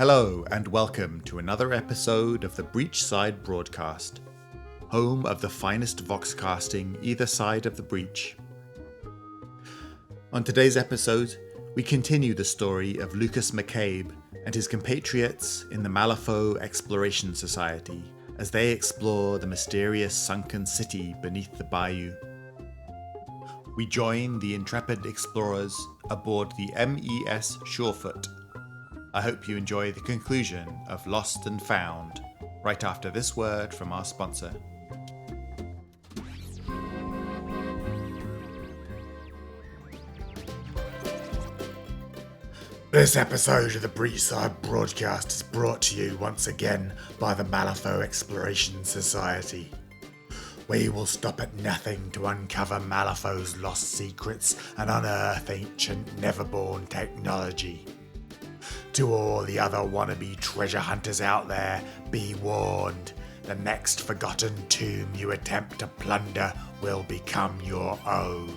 Hello and welcome to another episode of the Breachside Broadcast, home of the finest voxcasting either side of the breach. On today's episode, we continue the story of Lucas McCabe and his compatriots in the Malifaux Exploration Society as they explore the mysterious Sunken City beneath the Bayou. We join the intrepid explorers aboard the MES Surefoot. I hope you enjoy the conclusion of Lost and Found, right after this word from our sponsor. This episode of the Breachside Broadcast is brought to you once again by the Malifaux Exploration Society. We will stop at nothing to uncover Malifaux's lost secrets and unearth ancient Neverborn technology. To all the other wannabe treasure hunters out there, be warned. The next forgotten tomb you attempt to plunder will become your own.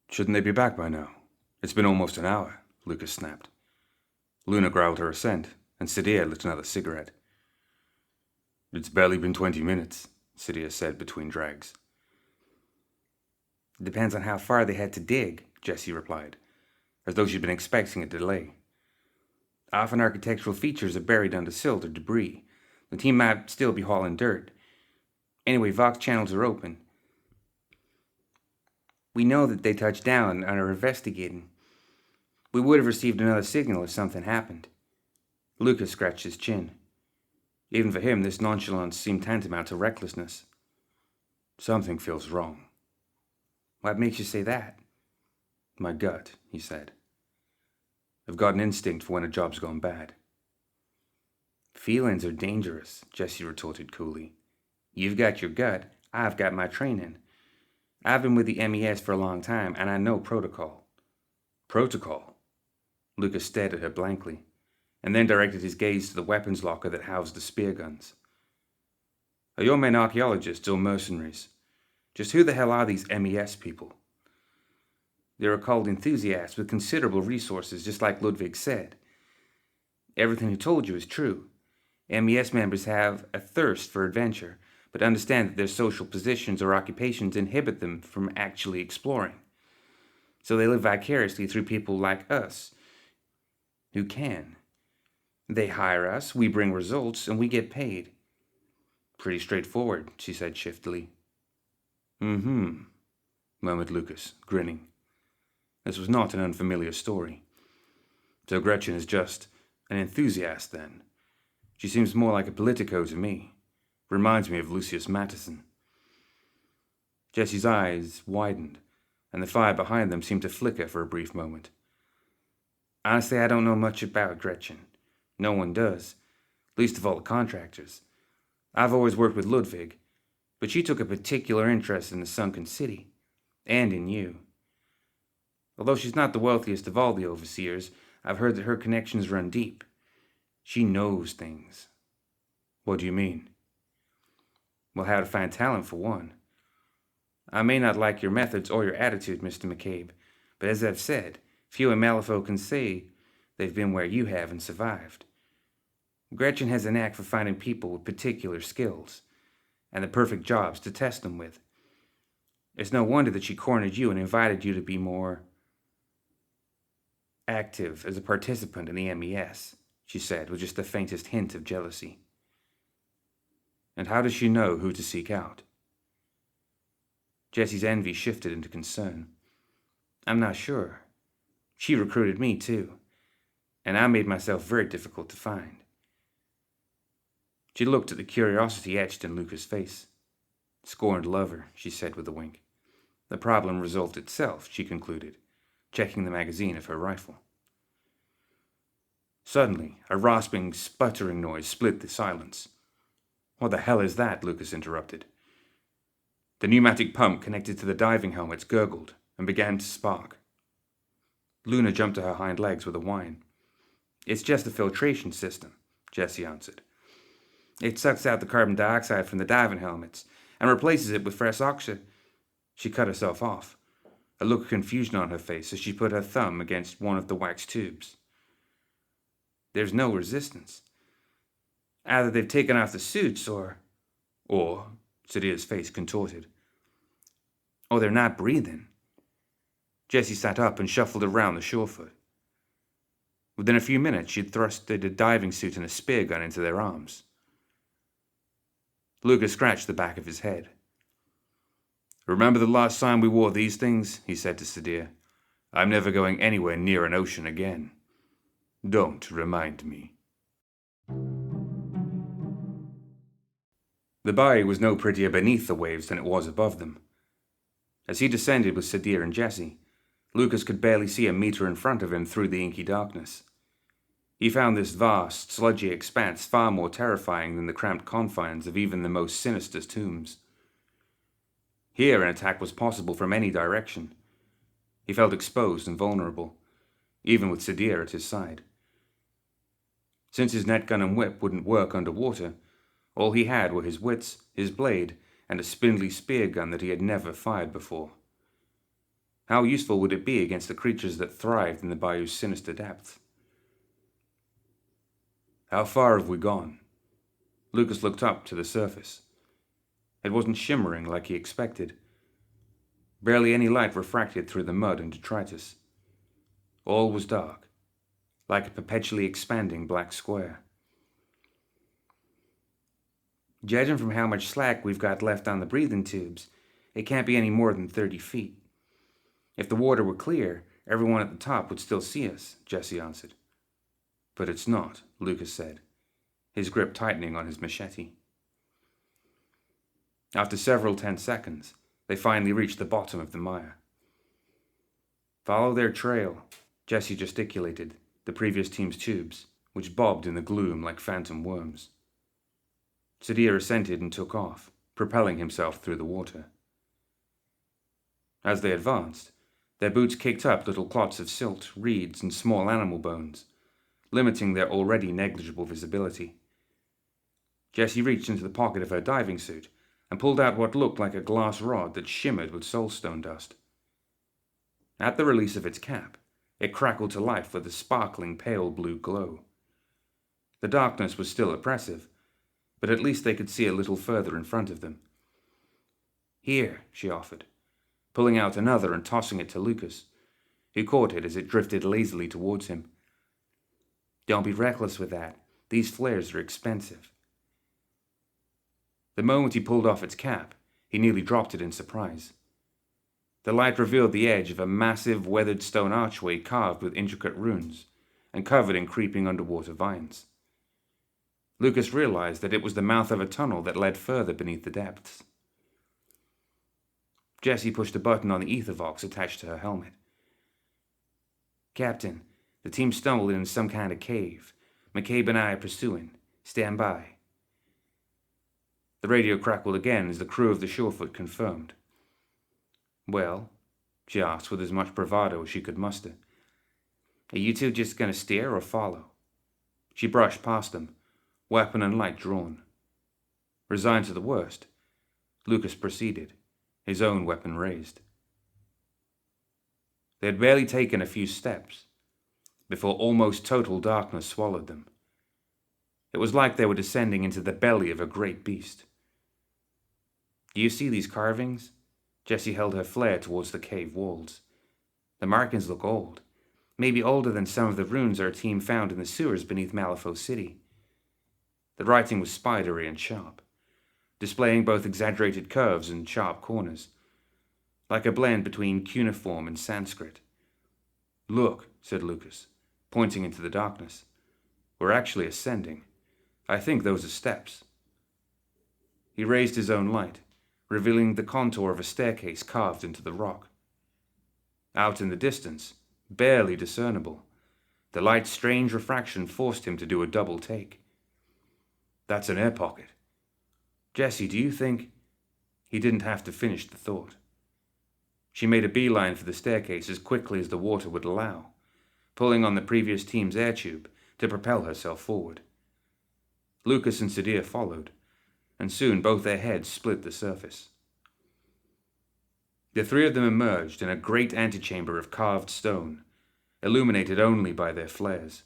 Shouldn't they be back by now? It's been almost an hour, Lucas snapped. Luna growled her assent, and Sadia lit another cigarette. It's barely been 20 minutes, Sadia said between drags. It depends on how far they had to dig, Jessie replied, as though she'd been expecting a delay. Often architectural features are buried under silt or debris. The team might still be hauling dirt. Anyway, Vox channels are open. We know that they touched down and are investigating. We would have received another signal if something happened. Lucas scratched his chin. Even for him, this nonchalance seemed tantamount to recklessness. Something feels wrong. What makes you say that? My gut, he said. I've got an instinct for when a job's gone bad. Feelings are dangerous, Jessie retorted coolly. You've got your gut, I've got my training. I've been with the MES for a long time, and I know protocol. Protocol? Lucas stared at her blankly, and then directed his gaze to the weapons locker that housed the spear guns. Are your men archaeologists or mercenaries? Just who the hell are these MES people? They're occult enthusiasts with considerable resources, just like Ludwig said. Everything he told you is true. MES members have a thirst for adventure, but understand that their social positions or occupations inhibit them from actually exploring. So they live vicariously through people like us, who can. They hire us, we bring results, and we get paid. Pretty straightforward, she said shiftily. Murmured Lucas, grinning. This was not an unfamiliar story. So Gretchen is just an enthusiast, then. She seems more like a politico to me. Reminds me of Lucius Mattison. Jessie's eyes widened, and the fire behind them seemed to flicker for a brief moment. Honestly, I don't know much about Gretchen. No one does, least of all the contractors. I've always worked with Ludwig, but she took a particular interest in the Sunken City, and in you. Although she's not the wealthiest of all the overseers, I've heard that her connections run deep. She knows things. What do you mean? Well, how to find talent, for one. I may not like your methods or your attitude, Mr. McCabe, but as I've said, few in Malifaux can say they've been where you have and survived. Gretchen has a knack for finding people with particular skills, and the perfect jobs to test them with. It's no wonder that she cornered you and invited you to be more active as a participant in the MES, she said, with just the faintest hint of jealousy. And how does she know who to seek out? Jessie's envy shifted into concern. I'm not sure. She recruited me, too, and I made myself very difficult to find. She looked at the curiosity etched in Lucas' face. Scorned lover, she said with a wink. The problem resolved itself, she concluded, checking the magazine of her rifle. Suddenly, a rasping, sputtering noise split the silence. "What the hell is that?" Lucas interrupted. The pneumatic pump connected to the diving helmets gurgled and began to spark. Luna jumped to her hind legs with a whine. "It's just the filtration system," Jessie answered. "It sucks out the carbon dioxide from the diving helmets and replaces it with fresh oxygen." She cut herself off, a look of confusion on her face as she put her thumb against one of the wax tubes. "There's no resistance. Either they've taken off the suits or, Sadia's face contorted. "Or they're not breathing." Jessie sat up and shuffled around the shorefoot. Within a few minutes, she'd thrusted a diving suit and a spear gun into their arms. Lucas scratched the back of his head. "Remember the last time we wore these things?" he said to Sadia. "I'm never going anywhere near an ocean again. Don't remind me." The Bayou was no prettier beneath the waves than it was above them. As he descended with Sadia and Jessie, Lucas could barely see a meter in front of him through the inky darkness. He found this vast, sludgy expanse far more terrifying than the cramped confines of even the most sinister tombs. Here an attack was possible from any direction. He felt exposed and vulnerable, even with Sadia at his side. Since his net gun and whip wouldn't work underwater, all he had were his wits, his blade, and a spindly spear gun that he had never fired before. How useful would it be against the creatures that thrived in the bayou's sinister depths? "How far have we gone?" Lucas looked up to the surface. It wasn't shimmering like he expected. Barely any light refracted through the mud and detritus. All was dark, like a perpetually expanding black square. "Judging from how much slack we've got left on the breathing tubes, it can't be any more than 30 feet. If the water were clear, everyone at the top would still see us," Jessie answered. "But it's not," Lucas said, his grip tightening on his machete. After several tense seconds, they finally reached the bottom of the mire. "Follow their trail," Jessie gesticulated, the previous team's tubes, which bobbed in the gloom like phantom worms. Sadia assented and took off, propelling himself through the water. As they advanced, their boots kicked up little clots of silt, reeds, and small animal bones, limiting their already negligible visibility. Jessie reached into the pocket of her diving suit and pulled out what looked like a glass rod that shimmered with soulstone dust. At the release of its cap, it crackled to life with a sparkling pale blue glow. The darkness was still oppressive, but at least they could see a little further in front of them. "Here," she offered, pulling out another and tossing it to Lucas, who caught it as it drifted lazily towards him. "Don't be reckless with that. These flares are expensive." The moment he pulled off its cap, he nearly dropped it in surprise. The light revealed the edge of a massive, weathered stone archway carved with intricate runes and covered in creeping underwater vines. Lucas realized that it was the mouth of a tunnel that led further beneath the depths. Jessie pushed a button on the ether box attached to her helmet. "Captain, the team stumbled into some kind of cave. McCabe and I are pursuing. Stand by." The radio crackled again as the crew of the Surefoot confirmed. "Well?" she asked with as much bravado as she could muster. "Are you two just going to steer or follow?" She brushed past them, weapon and light drawn. Resigned to the worst, Lucas proceeded, his own weapon raised. They had barely taken a few steps before almost total darkness swallowed them. It was like they were descending into the belly of a great beast. "Do you see these carvings?" Jessie held her flare towards the cave walls. "The markings look old, maybe older than some of the runes our team found in the sewers beneath Malifaux City." The writing was spidery and sharp, displaying both exaggerated curves and sharp corners, like a blend between cuneiform and Sanskrit. "Look," said Lucas, pointing into the darkness. "We're actually ascending. I think those are steps." He raised his own light, revealing the contour of a staircase carved into the rock. Out in the distance, barely discernible, the light's strange refraction forced him to do a double take. That's an air pocket. Jessie, do you think... He didn't have to finish the thought. She made a beeline for the staircase as quickly as the water would allow, pulling on the previous team's air tube to propel herself forward. Lucas and Sadir followed, and soon both their heads split the surface. The three of them emerged in a great antechamber of carved stone, illuminated only by their flares.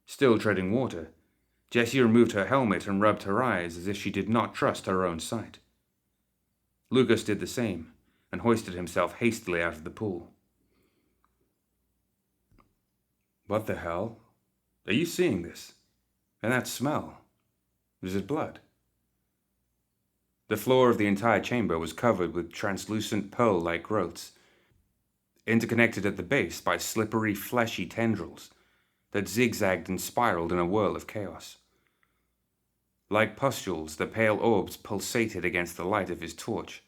Still treading water, Jessie removed her helmet and rubbed her eyes as if she did not trust her own sight. Lucas did the same, and hoisted himself hastily out of the pool. What the hell? Are you seeing this? And that smell? Is it blood? The floor of the entire chamber was covered with translucent pearl-like growths, interconnected at the base by slippery, fleshy tendrils that zigzagged and spiraled in a whirl of chaos. Like pustules, the pale orbs pulsated against the light of his torch,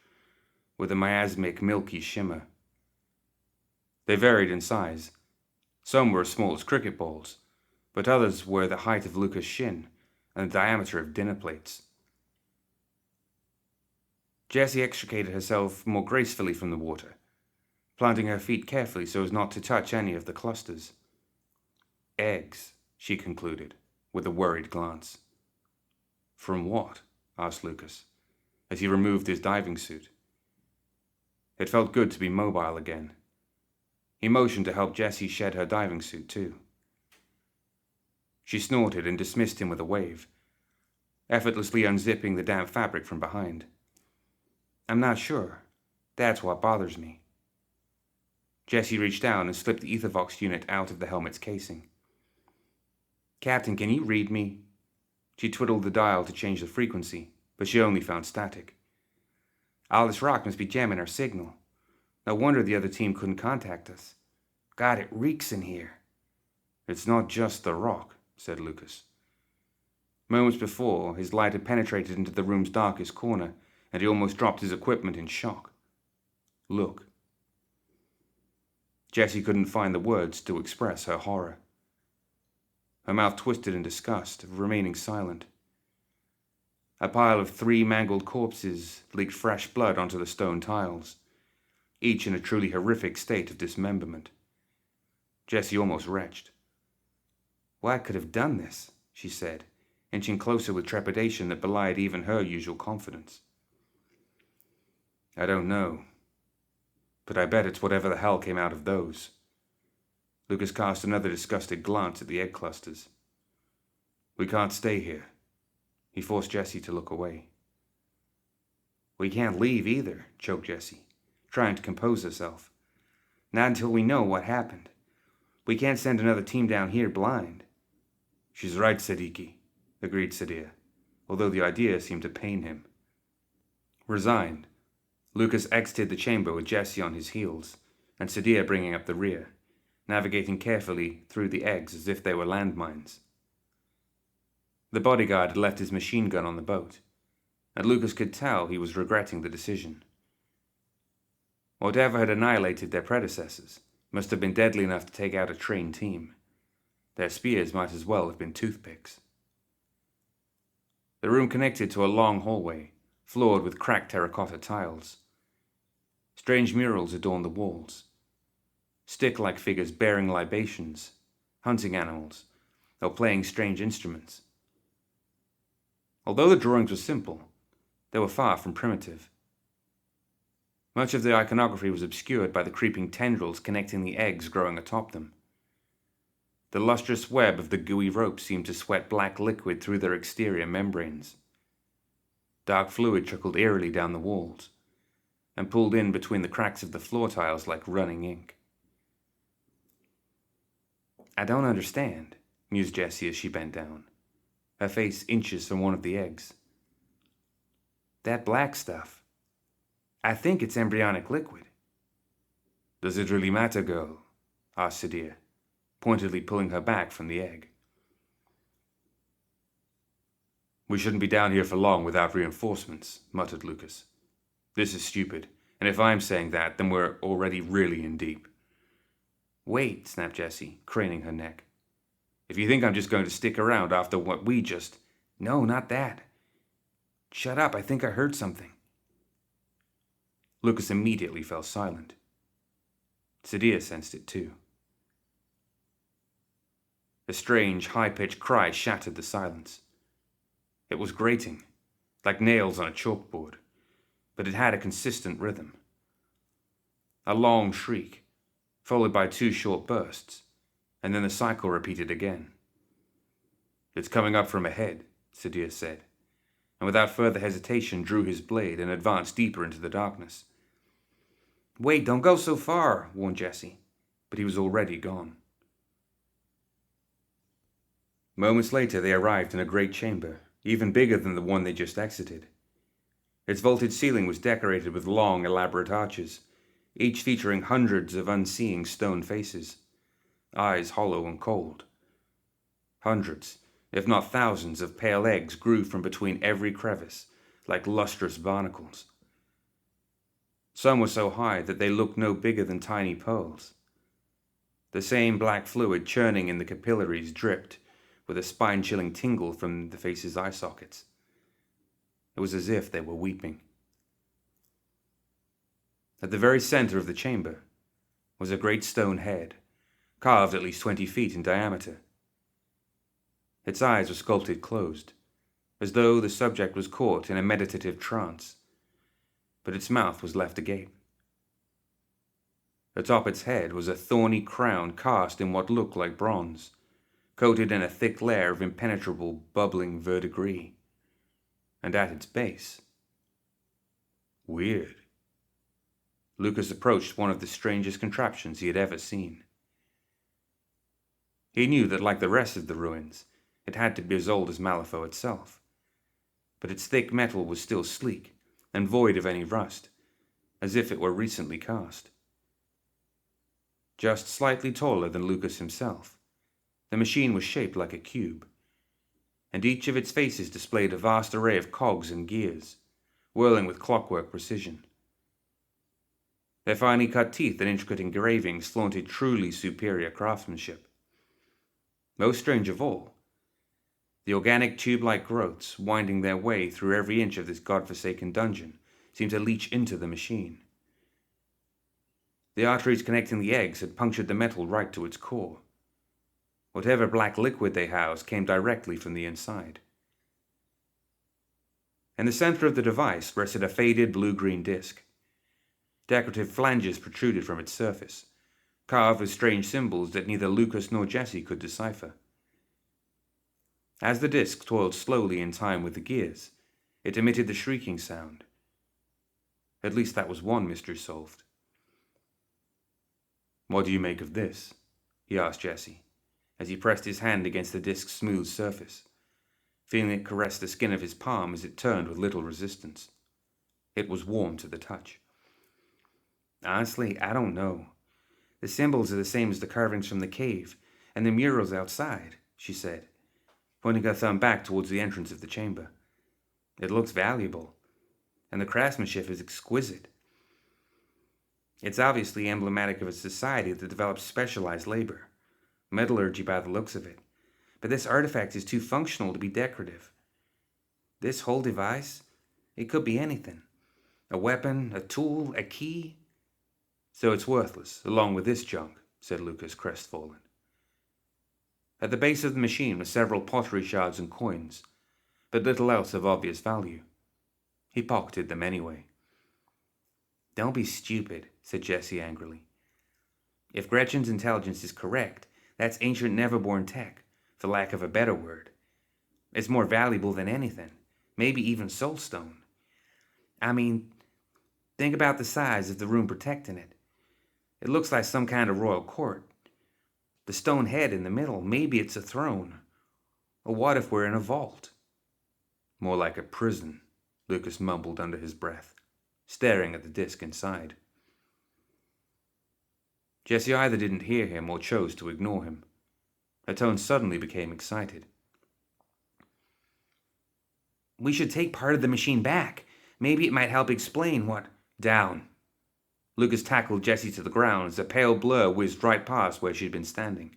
with a miasmic, milky shimmer. They varied in size. Some were as small as cricket balls, but others were the height of Lucas' shin and the diameter of dinner plates. Jessie extricated herself more gracefully from the water, planting her feet carefully so as not to touch any of the clusters. Eggs, she concluded, with a worried glance. From what? Asked Lucas, as he removed his diving suit. It felt good to be mobile again. He motioned to help Jessie shed her diving suit too. She snorted and dismissed him with a wave, effortlessly unzipping the damp fabric from behind. I'm not sure. That's what bothers me. Jessie reached down and slipped the Ethervox unit out of the helmet's casing. Captain, can you read me? She twiddled the dial to change the frequency, but she only found static. All this rock must be jamming our signal. No wonder the other team couldn't contact us. God, it reeks in here. It's not just the rock, said Lucas. Moments before, his light had penetrated into the room's darkest corner, and he almost dropped his equipment in shock. Look. Jessie couldn't find the words to express her horror. Her mouth twisted in disgust, remaining silent. A pile of 3 mangled corpses leaked fresh blood onto the stone tiles, each in a truly horrific state of dismemberment. Jessie almost retched. What could have done this? She said, inching closer with trepidation that belied even her usual confidence. I don't know, but I bet it's whatever the hell came out of those. Lucas cast another disgusted glance at the egg clusters. We can't stay here. He forced Jessie to look away. We can't leave either, choked Jessie, trying to compose herself. Not until we know what happened. We can't send another team down here blind. She's right, Siddiqui, agreed Sadir, although the idea seemed to pain him. Resigned, Lucas exited the chamber with Jessie on his heels, and Sadir bringing up the rear, navigating carefully through the eggs as if they were landmines. The bodyguard had left his machine gun on the boat, and Lucas could tell he was regretting the decision. Whatever had annihilated their predecessors must have been deadly enough to take out a trained team. Their spears might as well have been toothpicks. The room connected to a long hallway, floored with cracked terracotta tiles. Strange murals adorned the walls. Stick-like figures bearing libations, hunting animals, or playing strange instruments. Although the drawings were simple, they were far from primitive. Much of the iconography was obscured by the creeping tendrils connecting the eggs growing atop them. The lustrous web of the gooey rope seemed to sweat black liquid through their exterior membranes. Dark fluid trickled eerily down the walls, and pulled in between the cracks of the floor tiles like running ink. I don't understand, mused Jessie as she bent down, her face inches from one of the eggs. That black stuff. I think it's embryonic liquid. Does it really matter, girl? Asked Sadir, pointedly pulling her back from the egg. We shouldn't be down here for long without reinforcements, muttered Lucas. This is stupid, and if I'm saying that, then we're already really in deep. Wait, snapped Jessie, craning her neck. If you think I'm just going to stick around after what we just... No, not that. Shut up, I think I heard something. Lucas immediately fell silent. Sadia sensed it too. A strange, high-pitched cry shattered the silence. It was grating, like nails on a chalkboard, but it had a consistent rhythm. A long shriek, followed by 2 short bursts, and then the cycle repeated again. It's coming up from ahead, Sadia said, and without further hesitation drew his blade and advanced deeper into the darkness. Wait, don't go so far, warned Jessie, but he was already gone. Moments later they arrived in a great chamber, even bigger than the one they just exited. Its vaulted ceiling was decorated with long, elaborate arches, each featuring hundreds of unseeing stone faces, eyes hollow and cold. Hundreds, if not thousands, of pale eggs grew from between every crevice, like lustrous barnacles. Some were so high that they looked no bigger than tiny pearls. The same black fluid churning in the capillaries dripped, with a spine-chilling tingle from the faces' eye sockets. It was as if they were weeping. At the very center of the chamber was a great stone head, carved at least 20 feet in diameter. Its eyes were sculpted closed, as though the subject was caught in a meditative trance, but its mouth was left agape. Atop its head was a thorny crown cast in what looked like bronze, coated in a thick layer of impenetrable, bubbling verdigris. And at its base... Weird. Lucas approached one of the strangest contraptions he had ever seen. He knew that, like the rest of the ruins, it had to be as old as Malifaux itself, but its thick metal was still sleek and void of any rust, as if it were recently cast. Just slightly taller than Lucas himself, the machine was shaped like a cube, and each of its faces displayed a vast array of cogs and gears, whirling with clockwork precision. Their finely cut teeth and intricate engravings flaunted truly superior craftsmanship. Most strange of all, the organic tube-like growths winding their way through every inch of this godforsaken dungeon seemed to leach into the machine. The arteries connecting the eggs had punctured the metal right to its core. Whatever black liquid they housed came directly from the inside. In the center of the device rested a faded blue-green disc. Decorative flanges protruded from its surface, carved with strange symbols that neither Lucas nor Jessie could decipher. As the disc toiled slowly in time with the gears, it emitted the shrieking sound. At least that was one mystery solved. "What do you make of this?" he asked Jessie, as he pressed his hand against the disc's smooth surface, feeling it caress the skin of his palm as it turned with little resistance. It was warm to the touch. "Honestly, I don't know. The symbols are the same as the carvings from the cave and the murals outside," she said, pointing her thumb back towards the entrance of the chamber. "It looks valuable, and the craftsmanship is exquisite. It's obviously emblematic of a society that develops specialized labor, metallurgy by the looks of it, but this artifact is too functional to be decorative. This whole device, it could be anything. A weapon, a tool, a key. So it's worthless, along with this junk," said Lucas, crestfallen. At the base of the machine were several pottery shards and coins, but little else of obvious value. He pocketed them anyway. "Don't be stupid," said Jessie angrily. "If Gretchen's intelligence is correct, that's ancient Neverborn tech, for lack of a better word. It's more valuable than anything, maybe even soulstone. I mean, think about the size of the room protecting it. It looks like some kind of royal court. The stone head in the middle, maybe it's a throne. Or what if we're in a vault?" "More like a prison," Lucas mumbled under his breath, staring at the disc inside. Jessie either didn't hear him or chose to ignore him. Her tone suddenly became excited. We should take part of the machine back. Maybe it might help explain what... Down. Lucas tackled Jessie to the ground as a pale blur whizzed right past where she'd been standing.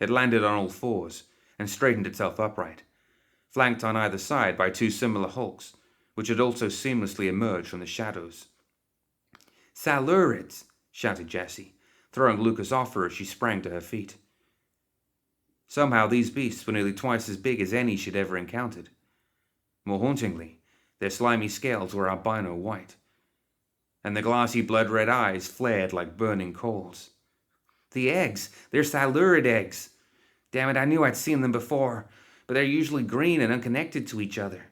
It landed on all fours and straightened itself upright, flanked on either side by two similar hulks, which had also seamlessly emerged from the shadows. "Silurids!" shouted Jessie, throwing Lucas off her as she sprang to her feet. Somehow these beasts were nearly twice as big as any she'd ever encountered. More hauntingly, their slimy scales were albino white, and the glassy blood-red eyes flared like burning coals. "The eggs! They're Silurid eggs! Damn it, I knew I'd seen them before, but they're usually green and unconnected to each other.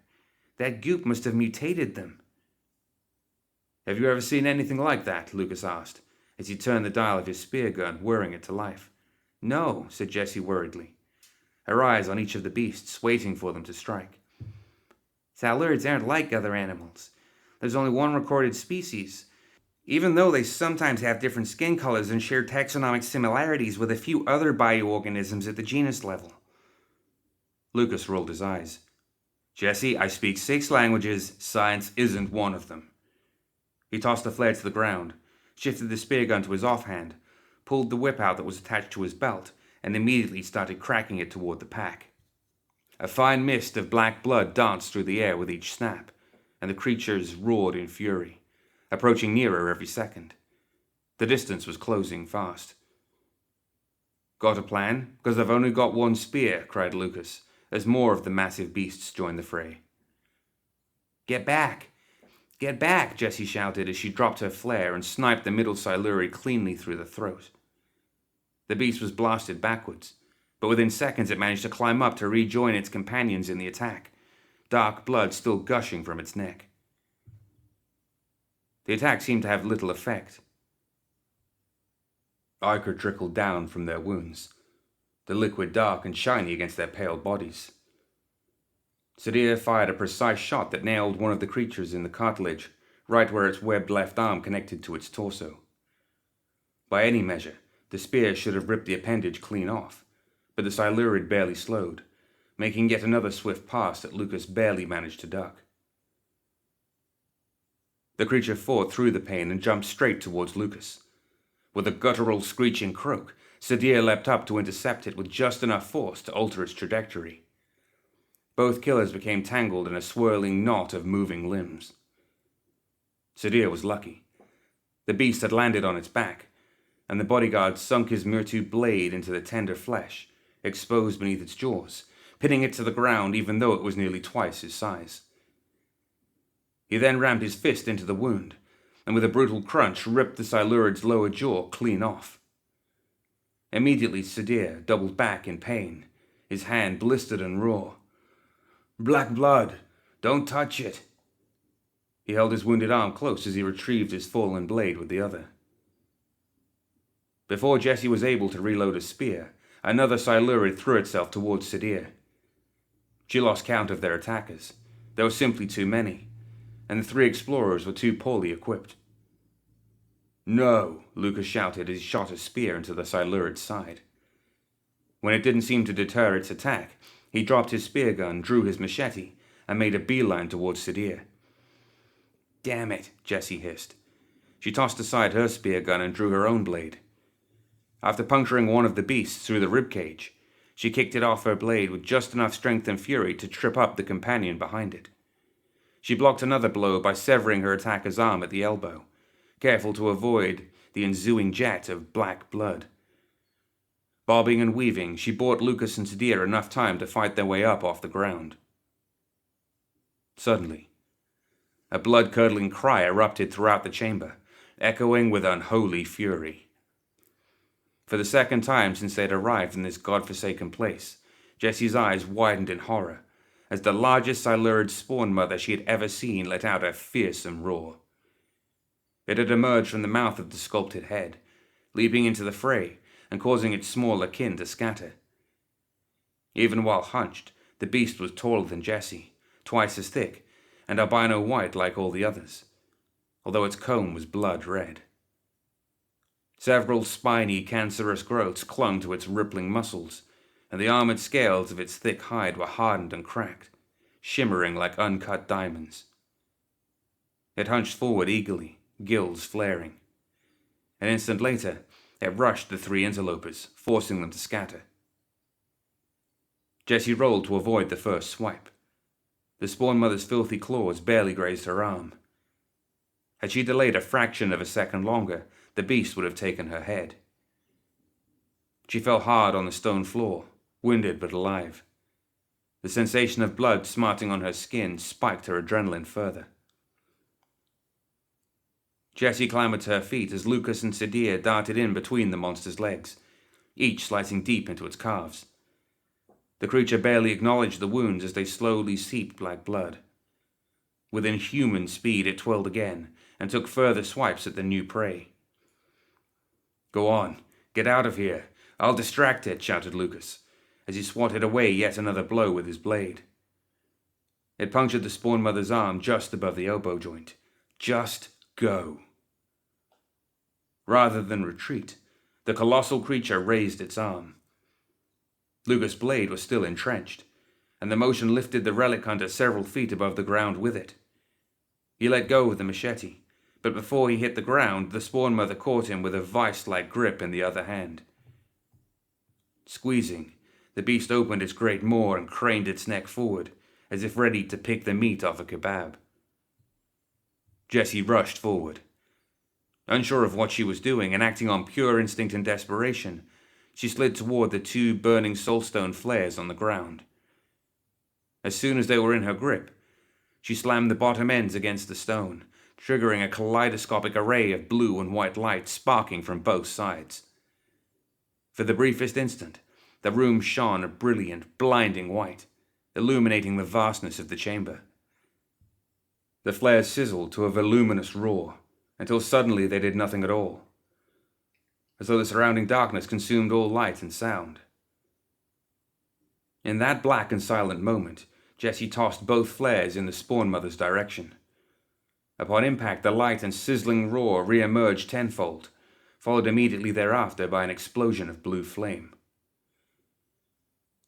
That goop must have mutated them." "Have you ever seen anything like that?" Lucas asked, as he turned the dial of his spear gun, whirring it to life. "No," said Jessie worriedly, her eyes on each of the beasts, waiting for them to strike. "Silurids aren't like other animals. There's only one recorded species, even though they sometimes have different skin colors and share taxonomic similarities with a few other Bayou organisms at the genus level." Lucas rolled his eyes. "Jessie, I speak 6 languages. Science isn't one of them." He tossed the flare to the ground, shifted the spear gun to his offhand, pulled the whip out that was attached to his belt, and immediately started cracking it toward the pack. A fine mist of black blood danced through the air with each snap, and the creatures roared in fury, approaching nearer every second. The distance was closing fast. "Got a plan? Because I've only got one spear," cried Lucas, as more of the massive beasts joined the fray. "Get back! Get back!" Jessie shouted as she dropped her flare and sniped the middle Silurid cleanly through the throat. The beast was blasted backwards, but within seconds it managed to climb up to rejoin its companions in the attack, dark blood still gushing from its neck. The attack seemed to have little effect. Ichor trickled down from their wounds, the liquid dark and shiny against their pale bodies. Sadir fired a precise shot that nailed one of the creatures in the cartilage, right where its webbed left arm connected to its torso. By any measure, the spear should have ripped the appendage clean off, but the Silurid barely slowed, making yet another swift pass that Lucas barely managed to duck. The creature fought through the pain and jumped straight towards Lucas. With a guttural screeching croak, Sadir leapt up to intercept it with just enough force to alter its trajectory. Both killers became tangled in a swirling knot of moving limbs. Sadir was lucky. The beast had landed on its back, and the bodyguard sunk his Murtu blade into the tender flesh, exposed beneath its jaws, pinning it to the ground even though it was nearly twice his size. He then rammed his fist into the wound, and with a brutal crunch ripped the Silurid's lower jaw clean off. Immediately Sadir doubled back in pain, his hand blistered and raw. "Black blood! Don't touch it!" He held his wounded arm close as he retrieved his fallen blade with the other. Before Jessie was able to reload a spear, another Silurid threw itself towards Sadir. She lost count of their attackers. There were simply too many, and the 3 explorers were too poorly equipped. "No!" Lucas shouted as he shot a spear into the Silurid's side. When it didn't seem to deter its attack, he dropped his spear gun, drew his machete, and made a beeline towards Sadir. "Damn it," Jessie hissed. She tossed aside her spear gun and drew her own blade. After puncturing one of the beasts through the ribcage, she kicked it off her blade with just enough strength and fury to trip up the companion behind it. She blocked another blow by severing her attacker's arm at the elbow, careful to avoid the ensuing jet of black blood. Bobbing and weaving, she bought Lucas and Sadir enough time to fight their way up off the ground. Suddenly, a blood-curdling cry erupted throughout the chamber, echoing with unholy fury. For the second time since they had arrived in this godforsaken place, Jessie's eyes widened in horror as the largest Silurid spawn mother she had ever seen let out a fearsome roar. It had emerged from the mouth of the sculpted head, leaping into the fray and causing its smaller kin to scatter. Even while hunched, the beast was taller than Jessie, twice as thick, and albino white like all the others, although its comb was blood red. Several spiny, cancerous growths clung to its rippling muscles, and the armored scales of its thick hide were hardened and cracked, shimmering like uncut diamonds. It hunched forward eagerly, gills flaring. An instant later, it rushed the three interlopers, forcing them to scatter. Jessie rolled to avoid the first swipe. The Spawn Mother's filthy claws barely grazed her arm. Had she delayed a fraction of a second longer, the beast would have taken her head. She fell hard on the stone floor, wounded but alive. The sensation of blood smarting on her skin spiked her adrenaline further. Jessie clambered to her feet as Lucas and Sadir darted in between the monster's legs, each slicing deep into its calves. The creature barely acknowledged the wounds as they slowly seeped like blood. With inhuman speed, it twirled again and took further swipes at the new prey. "Go on, get out of here. I'll distract it," shouted Lucas, as he swatted away yet another blow with his blade. It punctured the Spawn Mother's arm just above the elbow joint. Just go. Rather than retreat, the colossal creature raised its arm. Lucas' blade was still entrenched, and the motion lifted the relic hunter several feet above the ground with it. He let go of the machete, but before he hit the ground, the Spawn Mother caught him with a vice-like grip in the other hand. Squeezing, the beast opened its great maw and craned its neck forward, as if ready to pick the meat off a kebab. Jessie rushed forward. Unsure of what she was doing and acting on pure instinct and desperation, she slid toward the two burning soulstone flares on the ground. As soon as they were in her grip, she slammed the bottom ends against the stone, triggering a kaleidoscopic array of blue and white light sparking from both sides. For the briefest instant, the room shone a brilliant, blinding white, illuminating the vastness of the chamber. The flares sizzled to a voluminous roar, until suddenly they did nothing at all, as though the surrounding darkness consumed all light and sound. In that black and silent moment, Jessie tossed both flares in the Spawn Mother's direction. Upon impact, the light and sizzling roar re-emerged tenfold, followed immediately thereafter by an explosion of blue flame.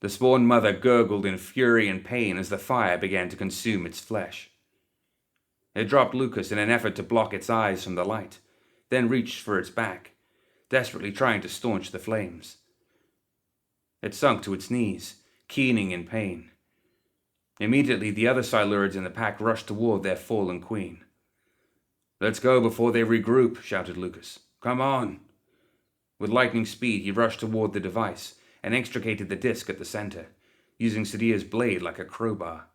The Spawn Mother gurgled in fury and pain as the fire began to consume its flesh. It dropped Lucas in an effort to block its eyes from the light, then reached for its back, desperately trying to staunch the flames. It sunk to its knees, keening in pain. Immediately, the other Silurids in the pack rushed toward their fallen queen. "Let's go before they regroup," shouted Lucas. "Come on." With lightning speed, he rushed toward the device and extricated the disc at the center, using Sadir's blade like a crowbar.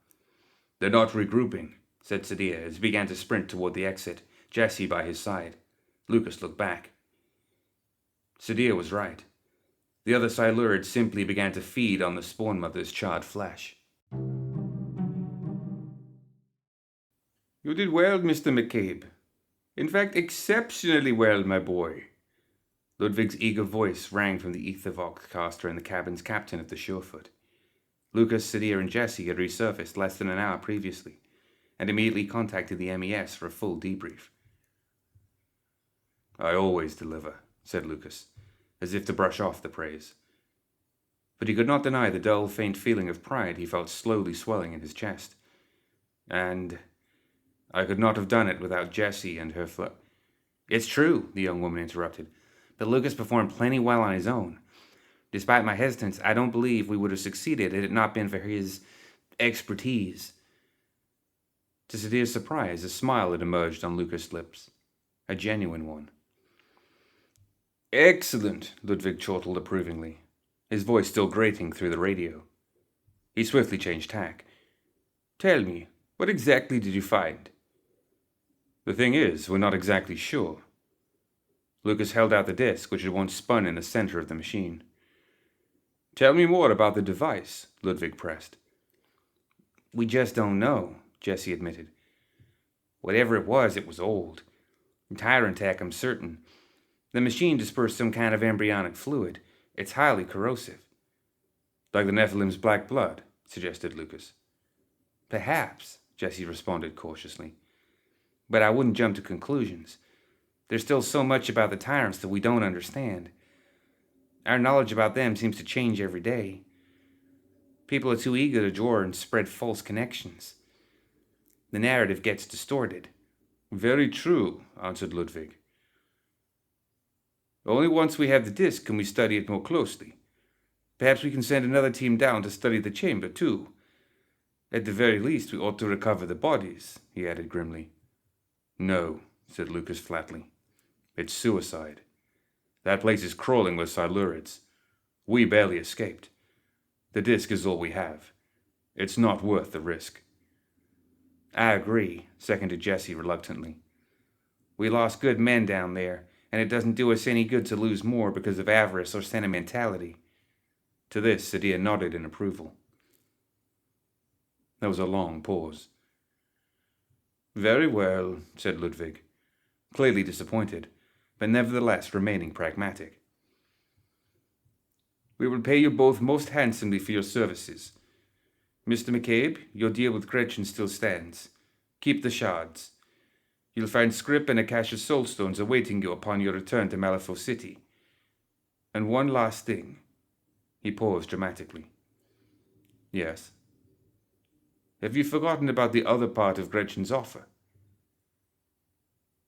"They're not regrouping," said Sadir as he began to sprint toward the exit, Jessie by his side. Lucas looked back. Sadir was right. The other Silurids simply began to feed on the Spawn Mother's charred flesh. "You did well, Mr. McCabe. In fact, exceptionally well, my boy." Ludwig's eager voice rang from the ether-vox caster in the cabin's captain of the Surefoot. Lucas, Sadir, and Jessie had resurfaced less than an hour previously, and immediately contacted the MES for a full debrief. "I always deliver," said Lucas, as if to brush off the praise. But he could not deny the dull, faint feeling of pride he felt slowly swelling in his chest. "And I could not have done it without Jessie and her "It's true," the young woman interrupted, "but Lucas performed plenty well on his own. Despite my hesitance, I don't believe we would have succeeded had it not been for his expertise." To Sadir's surprise, a smile had emerged on Lucas' lips. A genuine one. "Excellent," Ludwig chortled approvingly, his voice still grating through the radio. He swiftly changed tack. "Tell me, what exactly did you find?" "The thing is, we're not exactly sure." Lucas held out the disc, which had once spun in the center of the machine. "Tell me more about the device," Ludwig pressed. "We just don't know," Jessie admitted. "Whatever it was old. Tyrant tech, I'm certain. The machine dispersed some kind of embryonic fluid. It's highly corrosive." "Like the Nephilim's black blood," suggested Lucas. "Perhaps," Jessie responded cautiously. "But I wouldn't jump to conclusions. There's still so much about the tyrants that we don't understand. Our knowledge about them seems to change every day. People are too eager to draw and spread false connections. The narrative gets distorted. Very true, answered Ludwig. Only once we have the disc can we study it more closely. Perhaps we can send another team down to study the chamber, too. At the very least, we ought to recover the bodies, he added grimly. No, said Lucas flatly. It's suicide. That place is crawling with Silurids. We barely escaped. The disc is all we have. It's not worth the risk. I agree, seconded Jesse reluctantly. We lost good men down there, and it doesn't do us any good to lose more because of avarice or sentimentality. To this, Sadia nodded in approval. There was a long pause. Very well, said Ludwig, clearly disappointed, but nevertheless remaining pragmatic. We will pay you both most handsomely for your services. Mr. McCabe, your deal with Gretchen still stands. Keep the shards. You'll find scrip and a cache of soulstones awaiting you upon your return to Malifaux City. And one last thing. He paused dramatically. Yes. Have you forgotten about the other part of Gretchen's offer?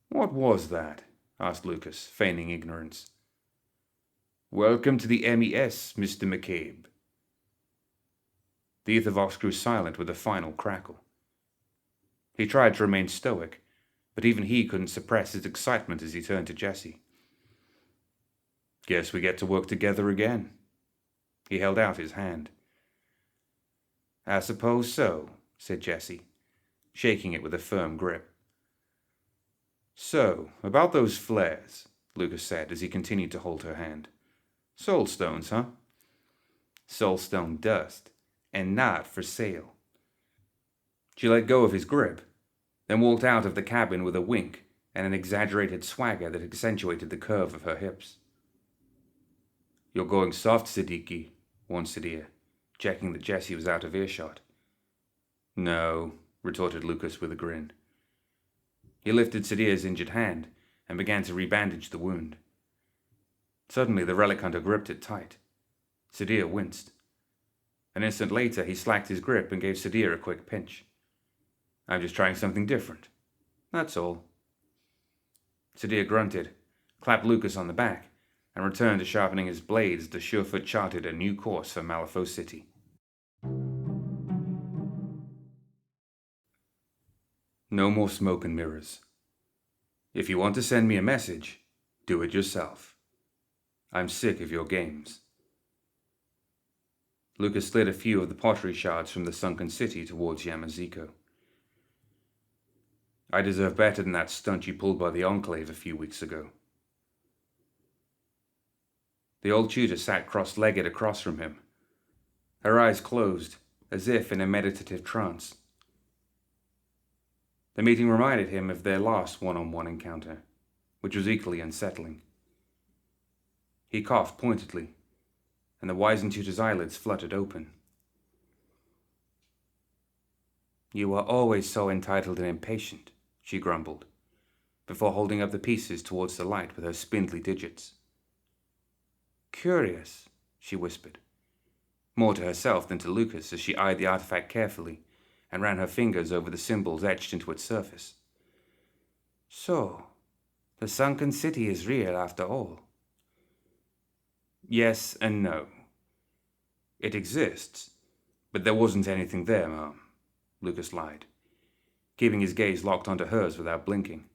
What was that? Asked Lucas, feigning ignorance. Welcome to the MES, Mr. McCabe. The Ethervox grew silent with a final crackle. He tried to remain stoic, but even he couldn't suppress his excitement as he turned to Jesse. Guess we get to work together again. He held out his hand. I suppose so, said Jesse, shaking it with a firm grip. So, about those flares, Lucas said as he continued to hold her hand. Soulstones, huh? Soulstone dust, and not for sale. She let go of his grip, then walked out of the cabin with a wink and an exaggerated swagger that accentuated the curve of her hips. You're going soft, Siddiqui, warned Sadia, checking that Jesse was out of earshot. No, retorted Lucas with a grin. He lifted Sadia's injured hand and began to rebandage the wound. Suddenly the relic hunter gripped it tight. Sadia winced. An instant later he slacked his grip and gave Sadia a quick pinch. I'm just trying something different. That's all. Sadia grunted, clapped Lucas on the back, and returned to sharpening his blades as the Surefoot charted a new course for Malifaux City. No more smoke and mirrors. If you want to send me a message, do it yourself. I'm sick of your games. Lucas slid a few of the pottery shards from the Sunken City towards Yamaziko. I deserve better than that stunt you pulled by the Enclave a few weeks ago. The old tutor sat cross-legged across from him, her eyes closed, as if in a meditative trance. The meeting reminded him of their last one-on-one encounter, which was equally unsettling. He coughed pointedly, and the wizened tutor's eyelids fluttered open. You are always so entitled and impatient, she grumbled, before holding up the pieces towards the light with her spindly digits. Curious, she whispered, more to herself than to Lucas as she eyed the artifact carefully and ran her fingers over the symbols etched into its surface. So, the Sunken City is real after all. Yes and no. It exists, but there wasn't anything there, Ma'am, Lucas lied, keeping his gaze locked onto hers without blinking.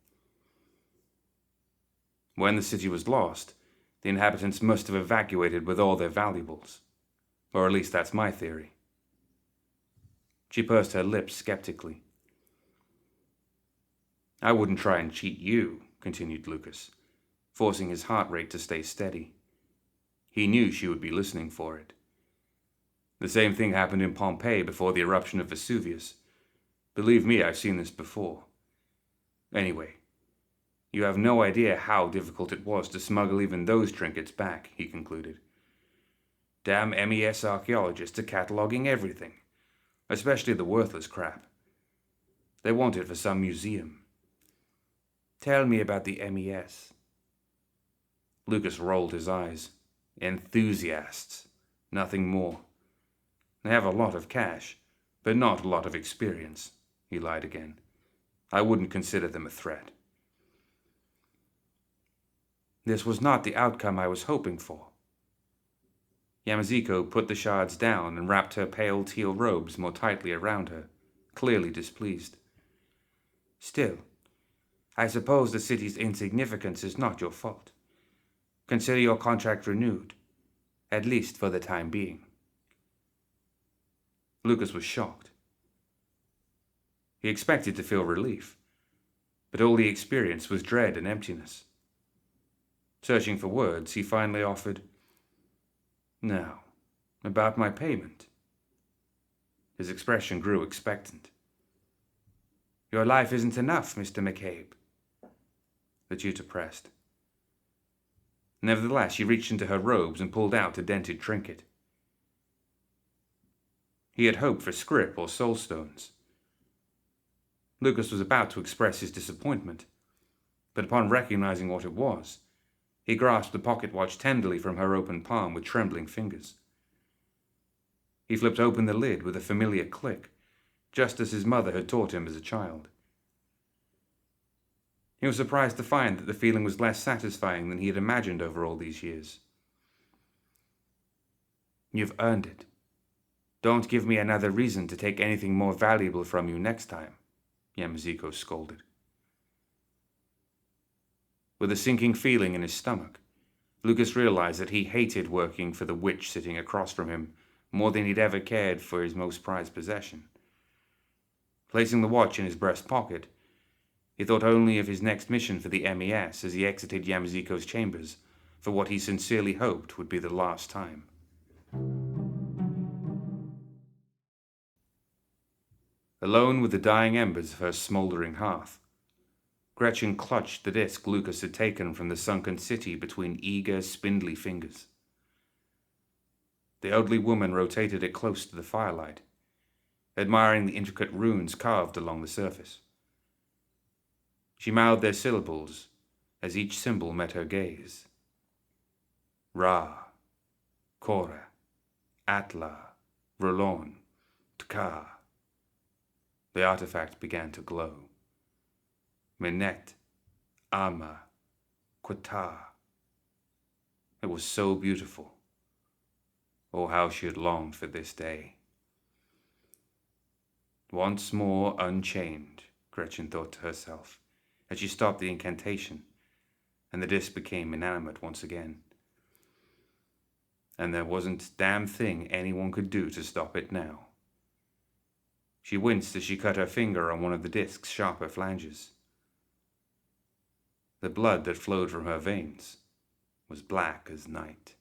When the city was lost, the inhabitants must have evacuated with all their valuables. Or at least that's my theory. She pursed her lips skeptically. I wouldn't try and cheat you, continued Lucas, forcing his heart rate to stay steady. He knew she would be listening for it. The same thing happened in Pompeii before the eruption of Vesuvius. Believe me, I've seen this before. Anyway, you have no idea how difficult it was to smuggle even those trinkets back, he concluded. Damn MES archaeologists are cataloging everything, especially the worthless crap. They want it for some museum. Tell me about the MES. Lucas rolled his eyes. Enthusiasts. Nothing more. I have a lot of cash, but not a lot of experience, he lied again. I wouldn't consider them a threat. This was not the outcome I was hoping for. Yamaziko put the shards down and wrapped her pale teal robes more tightly around her, clearly displeased. Still, I suppose the city's insignificance is not your fault. Consider your contract renewed, at least for the time being. Lucas was shocked. He expected to feel relief, but all he experienced was dread and emptiness. Searching for words, he finally offered, "Now, about my payment." His expression grew expectant. "Your life isn't enough, Mr. McCabe," the tutor pressed. Nevertheless, she reached into her robes and pulled out a dented trinket. He had hoped for scrip or soul stones. Lucas was about to express his disappointment, but upon recognizing what it was, he grasped the pocket watch tenderly from her open palm with trembling fingers. He flipped open the lid with a familiar click, just as his mother had taught him as a child. He was surprised to find that the feeling was less satisfying than he had imagined over all these years. "You've earned it. Don't give me another reason to take anything more valuable from you next time," Yamaziko scolded. With a sinking feeling in his stomach, Lucas realized that he hated working for the witch sitting across from him more than he'd ever cared for his most prized possession. Placing the watch in his breast pocket, he thought only of his next mission for the MES as he exited Yamaziko's chambers for what he sincerely hoped would be the last time. Alone with the dying embers of her smoldering hearth, Gretchen clutched the disc Lucas had taken from the Sunken City between eager, spindly fingers. The elderly woman rotated it close to the firelight, admiring the intricate runes carved along the surface. She mouthed their syllables as each symbol met her gaze. Ra, Kora, Atla, Rolon, Tka. The artifact began to glow. Menet, Ama, Quata. It was so beautiful. Oh, how she had longed for this day. Once more unchained, Gretchen thought to herself, as she stopped the incantation, and the disc became inanimate once again. And there wasn't a damn thing anyone could do to stop it now. She winced as she cut her finger on one of the disc's sharper flanges. The blood that flowed from her veins was black as night.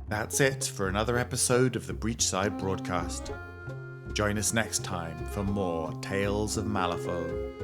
That's it for another episode of the Breachside Broadcast. Join us next time for more Tales of Malifaux.